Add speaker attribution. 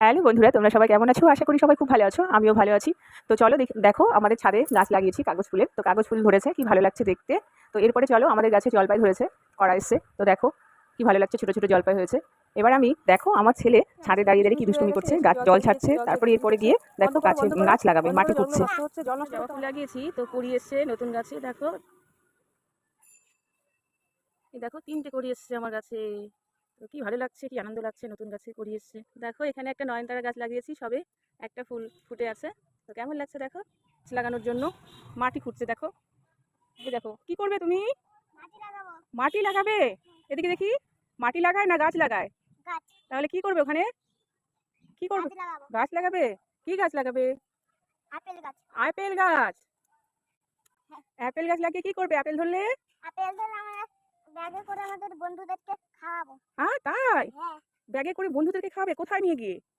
Speaker 1: Hello বন্ধুরা, তোমরা সবাই কেমন আছো? আশা করি সবাই খুব ভালো আছো। আমিও ভালো আছি। তো চলো দেখো আমাদের ছাদে গাছ লাগিয়েছি কাগজ ফুলের। তো কাগজ ফুল ধরেছে, কি ভালো লাগছে দেখতে। তো এরপরে চলো আমাদের গাছে জলপাই ধরেছে, করা এসছে। তো দেখো কি ভালো লাগছে, ছোট ছোট জলপাই হয়েছে। এবার আমি দেখো আমার ছেলে ছাদে দাঁড়িয়ে দাঁড়িয়ে কি দুষ্টুমি করছে, গাছ জল ছাড়ছে। তারপরে এরপরে গিয়ে দেখো গাছ লাগাবে, মাটি খুঁড়ছে।
Speaker 2: জবা ফুল লাগিয়েছি তো কুড়ি এসছে নতুন গাছে। দেখো এই দেখো 3টে কড়ি এসছে আমার গাছে। তো কি ভালো লাগছে, কি আনন্দ লাগছে, নতুন গাছে কড়ি এসছে। দেখো এখানে একটা নয়নতারা গাছ লাগিয়েছি, সবে একটা ফুল ফুটে আছে। তো কেমন লাগছে দেখো, গাছ লাগানোর জন্য মাটি খুঁড়ছে। দেখো এই দেখো কি করবে তুমি? মাটি লাগাবে। এদিকে দেখি, মাটি লাগায় না গাছ লাগায়? তাহলে কি করবে ওখানে? কি করবে? গাছ লাগাবে। কি গাছ লাগাবে? আপেল গাছ। আপেল গাছ লাগিয়ে কি করবে? আপেল ধরলে
Speaker 3: ব্যাগে করে আমাদের বন্ধুদেরকে খাওয়াবো।
Speaker 2: তাই?
Speaker 3: হ্যাঁ।
Speaker 2: ব্যাগে করে বন্ধুদেরকে খাওয়াবে? কোথায় নিয়ে গিয়ে?